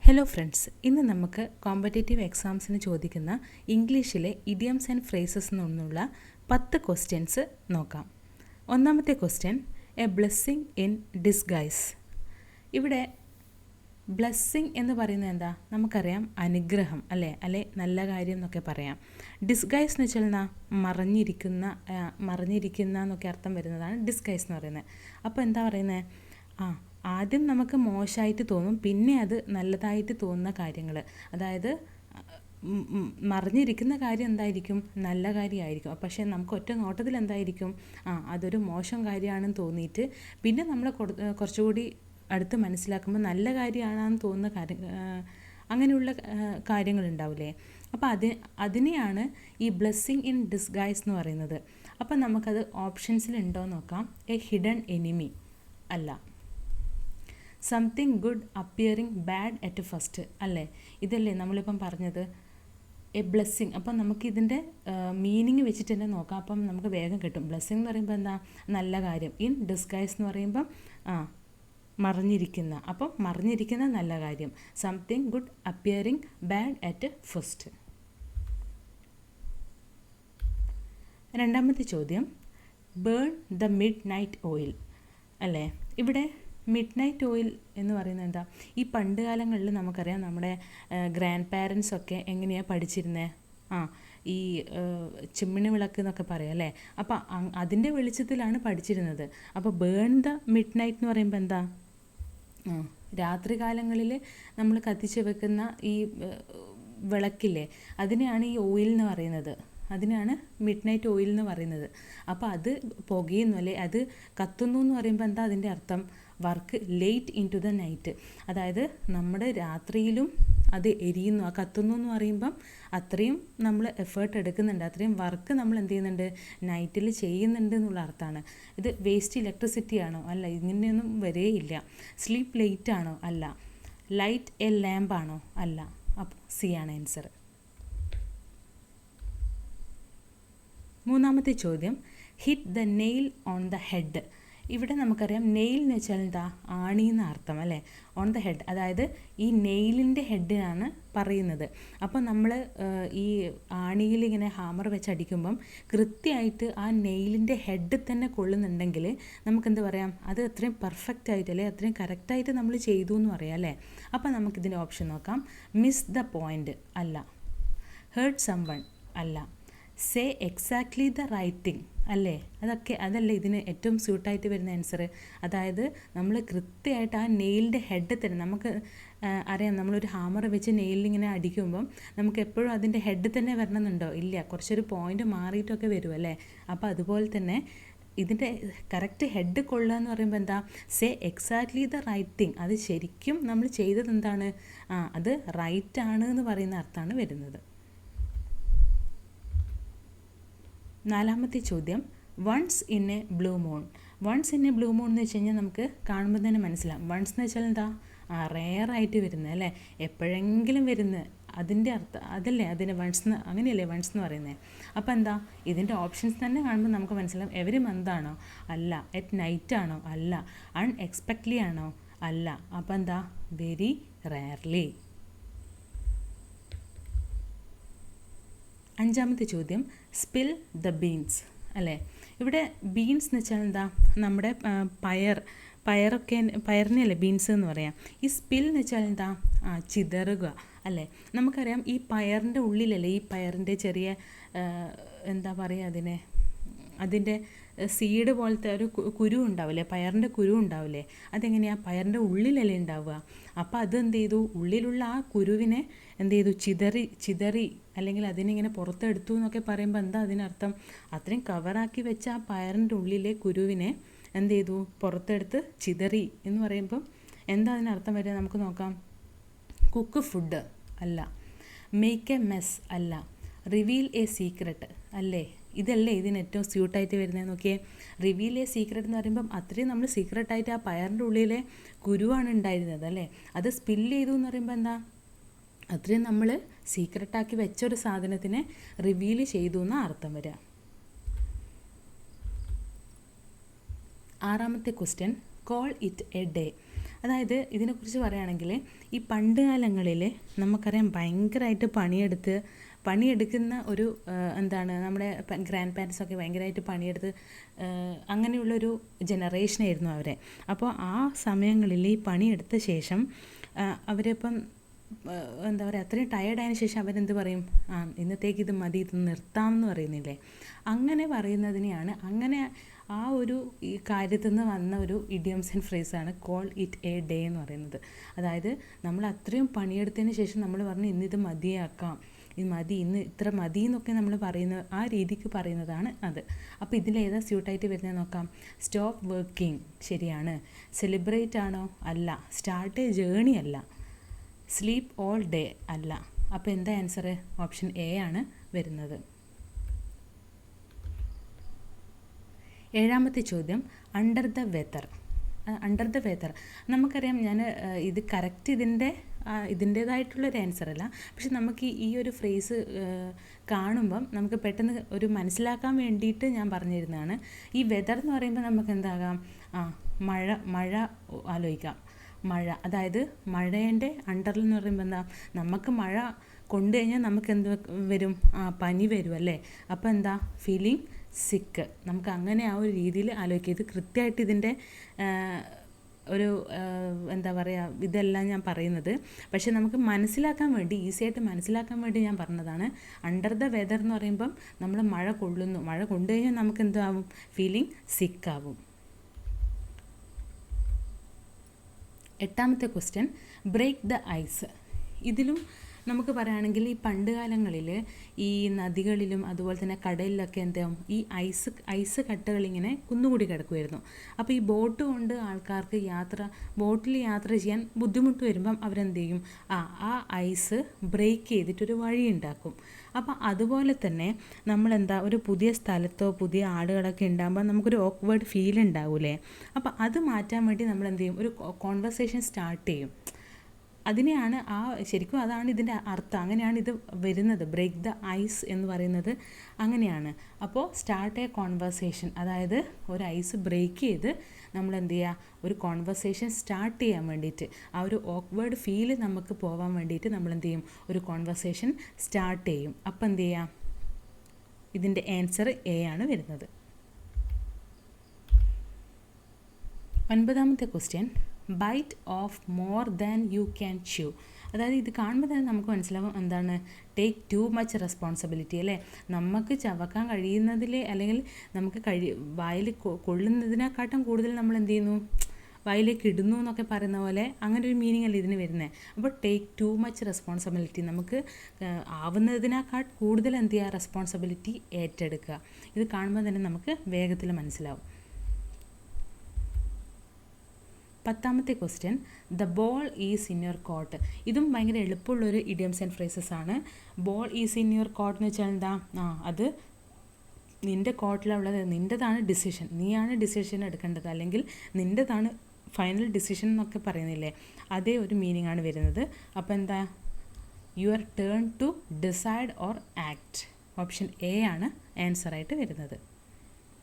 Hello friends, ഇന്ന് നമുക്ക് competitive എക്സാംസിന് ചോദിക്കുന്ന ഇംഗ്ലീഷിലെ ഇഡിയംസ് ആൻഡ് ഫ്രേസസ് നിന്നുള്ള 10 ക്വസ്റ്റ്യൻസ് നോക്കാം. ഒന്നാമത്തെ question, A blessing in disguise. ഇവിടെ ബ്ലെസ്സിങ് എന്ന് പറയുന്നത് എന്താ? നമുക്കറിയാം, അനുഗ്രഹം അല്ലേ നല്ല കാര്യം എന്നൊക്കെ പറയാം. ഡിസ്ഗൈസ് എന്ന് വെച്ചാൽ എന്താ? മറഞ്ഞിരിക്കുന്ന എന്നൊക്കെ അർത്ഥം വരുന്നതാണ് ഡിസ്ഗൈസ് എന്ന് പറയുന്നത്. അപ്പോൾ എന്താ പറയുന്നത്? ആദ്യം നമുക്ക് മോശമായിട്ട് തോന്നും, പിന്നെ അത് നല്ലതായിട്ട് തോന്നുന്ന കാര്യങ്ങൾ, അതായത് മറിഞ്ഞിരിക്കുന്ന കാര്യം എന്തായിരിക്കും? നല്ല കാര്യമായിരിക്കും. പക്ഷേ നമുക്ക് ഒറ്റ നോട്ടത്തിൽ എന്തായിരിക്കും? അതൊരു മോശം കാര്യമാണെന്ന് തോന്നിയിട്ട് പിന്നെ നമ്മൾ കുറച്ചുകൂടി അടുത്ത് മനസ്സിലാക്കുമ്പോൾ നല്ല കാര്യമാണെന്ന് തോന്നുന്ന അങ്ങനെയുള്ള കാര്യങ്ങളുണ്ടാവില്ലേ? അപ്പോൾ അതിനെയാണ് ഈ ബ്ലെസ്സിങ് ഇൻ ഡിസ്ഗൈസ് എന്ന് പറയുന്നത്. അപ്പോൾ നമുക്കത് ഓപ്ഷൻസിൽ ഉണ്ടോ എന്ന് നോക്കാം. എ ഹിഡൻ എനിമി അല്ല. Something good appearing bad at first അല്ലേ? ഇതല്ലേ നമ്മളിപ്പം പറഞ്ഞത് എ ബ്ലെസ്സിങ്. അപ്പം നമുക്കിതിൻ്റെ മീനിങ് വെച്ചിട്ട് തന്നെ നോക്കാം. അപ്പം നമുക്ക് വേഗം കിട്ടും. ബ്ലെസ്സിങ് എന്ന് പറയുമ്പോൾ എന്താ? നല്ല കാര്യം. ഇൻ ഡിസ്ഗൈസ് എന്ന് പറയുമ്പം മറിഞ്ഞിരിക്കുന്ന. അപ്പം മറിഞ്ഞിരിക്കുന്ന നല്ല കാര്യം. Something good appearing bad at first. രണ്ടാമത്തെ ചോദ്യം, burn the midnight oil അല്ലേ? ഇവിടെ മിഡ് നൈറ്റ് ഓയിൽ എന്ന് പറയുന്നത് എന്താ? ഈ പണ്ട് കാലങ്ങളിൽ നമുക്കറിയാം, നമ്മുടെ ഗ്രാൻഡ് പാരൻസൊക്കെ എങ്ങനെയാണ് പഠിച്ചിരുന്നത്? ഈ ചിമ്മിണി വിളക്ക് എന്നൊക്കെ പറയാം അല്ലേ? അപ്പോൾ അതിൻ്റെ വെളിച്ചത്തിലാണ് പഠിച്ചിരുന്നത്. അപ്പോൾ ബേൺ ദ മിഡ് നൈറ്റ് എന്ന് പറയുമ്പോൾ എന്താ? രാത്രി കാലങ്ങളിൽ നമ്മൾ കത്തിച്ച് വെക്കുന്ന ഈ വിളക്കില്ലേ, അതിനെയാണ് ഈ ഓയിൽ എന്ന് പറയുന്നത്. അതിനാണ് മിഡ് നൈറ്റ് ഓയിൽ എന്ന് പറയുന്നത്. അപ്പോൾ അത് പുകയുന്നു അല്ലേ, അത് കത്തുന്നു എന്ന് പറയുമ്പോൾ എന്താ അതിൻ്റെ അർത്ഥം? Work late into the night, അതായത് നമ്മുടെ രാത്രിയിലും അത് എരിയുന്നു, കത്തുന്നു എന്ന് പറയുമ്പം അത്രയും നമ്മൾ എഫേർട്ട് എടുക്കുന്നുണ്ട്, അത്രയും വർക്ക് നമ്മൾ എന്ത് ചെയ്യുന്നുണ്ട്? നൈറ്റിൽ ചെയ്യുന്നുണ്ട് എന്നുള്ള അർത്ഥമാണ്. ഇത് വേസ്റ്റ് ഇലക്ട്രിസിറ്റി ആണോ? അല്ല, ഇങ്ങനെയൊന്നും വരേയില്ല. സ്ലീപ്പ് ലേറ്റ് ആണോ? അല്ല. ലൈറ്റ് എ ലാമ്പ് ആണോ? അല്ല. അപ്പോൾ സി ആണ് ആൻസർ. മൂന്നാമത്തെ ചോദ്യം, hit the nail on the head. ഇവിടെ നമുക്കറിയാം, നെയിൽ എന്ന് വെച്ചാൽ എന്താ? ആണി എന്ന അർത്ഥം അല്ലേ? ഓൺ ദ ഹെഡ്, അതായത് ഈ നെയിലിൻ്റെ ഹെഡിനാണ് പറയുന്നത്. അപ്പോൾ നമ്മൾ ഈ ആണിയിൽ ഇങ്ങനെ ഹാമർ വെച്ച് അടിക്കുമ്പം കൃത്യമായിട്ട് ആ നെയിലിൻ്റെ ഹെഡ് തന്നെ കൊള്ളുന്നുണ്ടെങ്കിൽ നമുക്കെന്ത് പറയാം? അത് അത്രയും പെർഫെക്റ്റ് ആയിട്ട് അല്ലേ, അത്രയും കറക്റ്റായിട്ട് നമ്മൾ ചെയ്തു എന്ന് പറയാം അല്ലേ? അപ്പോൾ നമുക്കിതിൻ്റെ ഓപ്ഷൻ നോക്കാം. മിസ് ദ പോയിൻ്റ് അല്ല. ഹേർട്ട് സംവൺ അല്ല. Say exactly the right thing അല്ലേ? അതല്ലേ ഇതിന് ഏറ്റവും സ്യൂട്ടായിട്ട് വരുന്ന ആൻസർ. അതായത് നമ്മൾ കൃത്യമായിട്ട് ആ നെയിലിൻ്റെ ഹെഡ് തന്നെ, നമുക്ക് അറിയാം, നമ്മളൊരു ഹാമർ വെച്ച് നെയിലിങ്ങനെ അടിക്കുമ്പം നമുക്ക് എപ്പോഴും അതിൻ്റെ ഹെഡ് തന്നെ വരണമെന്നുണ്ടോ? ഇല്ല, കുറച്ചൊരു പോയിൻ്റ് മാറിയിട്ടൊക്കെ വരും അല്ലേ? അപ്പോൾ അതുപോലെ തന്നെ ഇതിൻ്റെ കറക്റ്റ് ഹെഡ് കൊള്ളുക എന്ന് പറയുമ്പോൾ എന്താ? Say exactly the right thing. അത് ശരിക്കും നമ്മൾ ചെയ്തത് എന്താണ്? അത് റൈറ്റ് ആണ് എന്ന് പറയുന്ന അർത്ഥമാണ് വരുന്നത്. നാലാമത്തെ ചോദ്യം, once in a blue moon. Once in a blue moon എന്ന് വെച്ച് കഴിഞ്ഞാൽ നമുക്ക് കാണുമ്പോൾ തന്നെ മനസ്സിലാവും. വൺസ് എന്ന് വെച്ചാൽ എന്താ? റെയറായിട്ട് വരുന്നത് അല്ലേ, എപ്പോഴെങ്കിലും വരുന്നത്, അതിൻ്റെ അർത്ഥം അതല്ലേ അതിന് വൺസ് എന്ന്, അങ്ങനെയല്ലേ വൺസ് എന്ന് പറയുന്നത്. അപ്പോൾ എന്താ? ഇതിൻ്റെ ഓപ്ഷൻസ് തന്നെ കാണുമ്പോൾ നമുക്ക് മനസ്സിലാവും. എവരി മന്ത് ആണോ? അല്ല. അറ്റ് നൈറ്റ് ആണോ? അല്ല. അൺഎക്സ്പെക്ട്ലി ആണോ? അല്ല. അപ്പോൾ എന്താ? Very rarely. അഞ്ചാമത്തെ ചോദ്യം, സ്പിൽ ദ ബീൻസ് അല്ലേ? ഇവിടെ ബീൻസ് എന്ന് വെച്ചാൽ എന്താ? നമ്മുടെ പയറിനെയല്ലേ ബീൻസ് എന്ന് പറയാം. ഈ സ്പിൽ എന്ന് വെച്ചാൽ എന്താ? ചിതറുക അല്ലേ? നമുക്കറിയാം, ഈ പയറിൻ്റെ ഉള്ളിലല്ലേ ഈ പയറിൻ്റെ ചെറിയ എന്താ പറയുക, അതിൻ്റെ സീഡ് പോലത്തെ ഒരു കുരു ഉണ്ടാവില്ലേ, പയറിൻ്റെ കുരു ഉണ്ടാവില്ലേ? അതെങ്ങനെയാണ്? പയറിൻ്റെ ഉള്ളിലല്ലേ ഉണ്ടാവുക. അപ്പോൾ അത് എന്ത് ചെയ്തു? ഉള്ളിലുള്ള ആ കുരുവിനെ എന്ത് ചെയ്തു? ചിതറി അല്ലെങ്കിൽ അതിനിങ്ങനെ പുറത്തെടുത്തു എന്നൊക്കെ പറയുമ്പോൾ എന്താ അതിനർത്ഥം? അത്രയും കവറാക്കി വെച്ച ആ പയറിൻ്റെ ഉള്ളിലെ കുരുവിനെ എന്ത് ചെയ്തു? പുറത്തെടുത്ത് ചിതറി എന്ന് പറയുമ്പം എന്താ അതിനർത്ഥം വരിക? നമുക്ക് നോക്കാം. കുക്ക് ഫുഡ് അല്ല. മേക്ക് എ മെസ് അല്ല. റിവീൽ എ സീക്രട്ട് അല്ലേ? ഇതല്ലേ ഇതിന് ഏറ്റവും സ്യൂട്ടായിട്ട് വരുന്നത്? നോക്കിയേ, റിവീൽ എ സീക്രട്ട് എന്ന് പറയുമ്പം അത്രയും നമ്മൾ സീക്രട്ടായിട്ട് ആ പയറിൻ്റെ ഉള്ളിലെ കുരുവാണ് ഉണ്ടായിരുന്നത് അല്ലേ? അത് സ്പിൽ ചെയ്തു എന്ന് പറയുമ്പോൾ എന്താ? അത്രയും നമ്മൾ സീക്രട്ടാക്കി വെച്ചൊരു സാധനത്തിനെ റിവീൽ ചെയ്തു എന്ന അർത്ഥം വരിക. ആറാമത്തെ question, call it a day. അതായത് ഇതിനെക്കുറിച്ച് പറയുകയാണെങ്കിൽ ഈ പണ്ട് കാലങ്ങളിൽ നമുക്കറിയാം ഭയങ്കരമായിട്ട് പണിയെടുക്കുന്ന ഒരു എന്താണ് നമ്മുടെ ഗ്രാൻഡ് പാരൻസൊക്കെ ഭയങ്കരമായിട്ട് പണിയെടുത്ത് അങ്ങനെയുള്ളൊരു ജനറേഷനായിരുന്നു അവരെ. അപ്പോൾ ആ സമയങ്ങളിൽ ഈ പണിയെടുത്ത ശേഷം അവരിപ്പം എന്താ പറയുക, അത്രയും ടയേർഡായതിനു ശേഷം അവരെന്ത് പറയും, ഇന്നത്തേക്ക് ഇത് മതി, ഇത് നിർത്താം എന്ന് പറയുന്നില്ലേ. അങ്ങനെ പറയുന്നതിനെയാണ്, അങ്ങനെ ആ ഒരു ഈ കാര്യത്തിൽ നിന്ന് വന്ന ഒരു ഇഡിയംസ് ആൻഡ് ഫ്രേസാണ് കോൾ ഇറ്റ് എ ഡേ എന്ന് പറയുന്നത്. അതായത് നമ്മൾ അത്രയും പണിയെടുത്തതിന് ശേഷം നമ്മൾ പറഞ്ഞ് ഇന്നിത് മതിയാക്കാം, ഇത് മതി, ഇന്ന് ഇത്ര മതി എന്നൊക്കെ നമ്മൾ പറയുന്ന ആ രീതിക്ക് പറയുന്നതാണ് അത്. അപ്പോൾ ഇതിലേതാ സ്യൂട്ടായിട്ട് വരുന്നത് നോക്കാം. സ്റ്റോപ്പ് വർക്കിംഗ് ശരിയാണ്. സെലിബ്രേറ്റ് ആണോ? അല്ല. സ്റ്റാർട്ട് എ ജേണി അല്ല. സ്ലീപ്പ് ഓൾ ഡേ അല്ല. അപ്പോൾ എന്താ ആൻസർ? ഓപ്ഷൻ എ ആണ് വരുന്നത്. 7ാമത്തെ ചോദ്യം, under the weather. Under the weather നമുക്കറിയാം, ഞാൻ ഇത് കറക്റ്റ് ഇതിൻ്റേതായിട്ടുള്ളൊരു ആൻസർ അല്ല, പക്ഷെ നമുക്ക് ഈ ഒരു ഫ്രേസ് കാണുമ്പം നമുക്ക് പെട്ടെന്ന് ഒരു മനസ്സിലാക്കാൻ വേണ്ടിയിട്ട് ഞാൻ പറഞ്ഞിരുന്നതാണ്. ഈ വെതർ എന്ന് പറയുമ്പോൾ നമുക്ക് എന്താകാം, മഴ ആലോചിക്കാം. മഴ, അതായത് മഴേൻ്റെ അണ്ടറിൽ എന്ന് പറയുമ്പോൾ എന്താ, നമുക്ക് മഴ കൊണ്ടു കഴിഞ്ഞാൽ നമുക്ക് എന്ത് വരും, പനി വരും അല്ലേ. അപ്പോൾ എന്താ, ഫീലിംഗ് സിക്ക്. നമുക്ക് അങ്ങനെ ആ ഒരു രീതിയിൽ ആലോചിക്കുക. ഇത് കൃത്യമായിട്ട് ഇതിൻ്റെ ഒരു എന്താ പറയുക, ഇതെല്ലാം ഞാൻ പറയുന്നത്, പക്ഷെ നമുക്ക് മനസ്സിലാക്കാൻ വേണ്ടി, ഈസിയായിട്ട് മനസ്സിലാക്കാൻ വേണ്ടി ഞാൻ പറഞ്ഞതാണ്. അണ്ടർ ദ വെതർ എന്ന് പറയുമ്പം നമ്മൾ മഴ കൊള്ളുന്നു, മഴ കൊണ്ടു കഴിഞ്ഞാൽ നമുക്ക് എന്താവും, ഫീലിംഗ് സിക്കാവും. 8ാമത്തെ ക്വസ്റ്റ്യൻ, ബ്രേക്ക് ദ ഐസ്. ഇതിലും നമുക്ക് പറയുകയാണെങ്കിൽ ഈ പണ്ട് കാലങ്ങളിൽ ഈ നദികളിലും അതുപോലെ തന്നെ കടലിലൊക്കെ എന്താവും, ഈ ഐസ് കട്ടകളിങ്ങനെ കുന്നുകൂടി കിടക്കുമായിരുന്നു. അപ്പോൾ ഈ ബോട്ട് കൊണ്ട് ആൾക്കാർക്ക് ബോട്ടിൽ യാത്ര ചെയ്യാൻ ബുദ്ധിമുട്ട് വരുമ്പം അവരെന്ത് ചെയ്യും, ആ ഐസ് ബ്രേക്ക് ചെയ്തിട്ടൊരു വഴി ഉണ്ടാക്കും. അപ്പം അതുപോലെ തന്നെ നമ്മളെന്താ, ഒരു പുതിയ സ്ഥലത്തോ പുതിയ ആളുകളൊക്കെ ഉണ്ടാകുമ്പോൾ നമുക്കൊരു ഓക്വേർഡ് ഫീൽ ഉണ്ടാവൂലേ. അപ്പം അത് മാറ്റാൻ വേണ്ടി നമ്മൾ എന്ത് ചെയ്യും, ഒരു കോൺവെർസേഷൻ സ്റ്റാർട്ട് ചെയ്യും. അതിനെയാണ് ശരിക്കും അതാണ് ഇതിൻ്റെ അർത്ഥം. അങ്ങനെയാണ് ഇത് വരുന്നത്. ബ്രേക്ക് ദ ഐസ് എന്ന് പറയുന്നത് അങ്ങനെയാണ്. അപ്പോൾ സ്റ്റാർട്ട് എ കോൺവെർസേഷൻ, അതായത് ഒരു ഐസ് ബ്രേക്ക് ചെയ്ത് നമ്മൾ എന്ത് ചെയ്യുക, ഒരു കോൺവെർസേഷൻ സ്റ്റാർട്ട് ചെയ്യാൻ വേണ്ടിയിട്ട്, ആ ഒരു ഓക്വേർഡ് ഫീല് നമുക്ക് പോകാൻ വേണ്ടിയിട്ട് നമ്മൾ എന്ത് ചെയ്യും, ഒരു കോൺവെർസേഷൻ സ്റ്റാർട്ട് ചെയ്യും. അപ്പോൾ എന്ത് ചെയ്യാം, ഇതിൻ്റെ ആൻസർ എ ആണ് വരുന്നത്. 9ാമത്തെ question, bite off more than you can chew. അതായത് ഇത് കാണുമ്പോൾ തന്നെ നമുക്ക് മനസ്സിലാവും എന്താണ്, ടേക്ക് ടു മച്ച് റെസ്പോൺസിബിലിറ്റി അല്ലേ. നമുക്ക് ചവക്കാൻ കഴിയുന്നതിൽ, അല്ലെങ്കിൽ നമുക്ക് വായിൽ കൊള്ളുന്നതിനെക്കാട്ടും കൂടുതൽ നമ്മൾ എന്ത് ചെയ്യുന്നു, വായിലേക്ക് ഇടുന്നു എന്നൊക്കെ പറയുന്ന പോലെ അങ്ങനെ ഒരു മീനിങ് അല്ലേ ഇതിന് വരുന്നത്. അപ്പോൾ ടേക്ക് ടു മച്ച് റെസ്പോൺസിബിലിറ്റി, നമുക്ക് ആവുന്നതിനേക്കാൾ കൂടുതൽ എന്ത് ചെയ്യുക, റെസ്പോൺസിബിലിറ്റി ഏറ്റെടുക്കുക. ഇത് കാണുമ്പോൾ തന്നെ നമുക്ക് വേഗത്തിൽ മനസ്സിലാവും. 10ാമത്തെ question, the ball is in your court. ഇതും ഭയങ്കര എളുപ്പമുള്ളൊരു ഇഡിയംസ് ആൻഡ് ഫ്രേസസ് ആണ്. Ball is in your court എന്ന് വെച്ചാൽ എന്താ, അത് നിൻ്റെ കോട്ടിലുള്ളത്, നിൻ്റെതാണ് ഡിസിഷൻ, നീയാണ് ഡിസിഷൻ എടുക്കേണ്ടത്, അല്ലെങ്കിൽ നിൻ്റെതാണ് ഫൈനൽ ഡിസിഷൻ എന്നൊക്കെ പറയുന്നില്ലേ, അതേ ഒരു മീനിങ് ആണ് വരുന്നത്. അപ്പോൾ എന്താ, your turn to decide or act. Option A ആണ് ആൻസറായിട്ട് വരുന്നത്.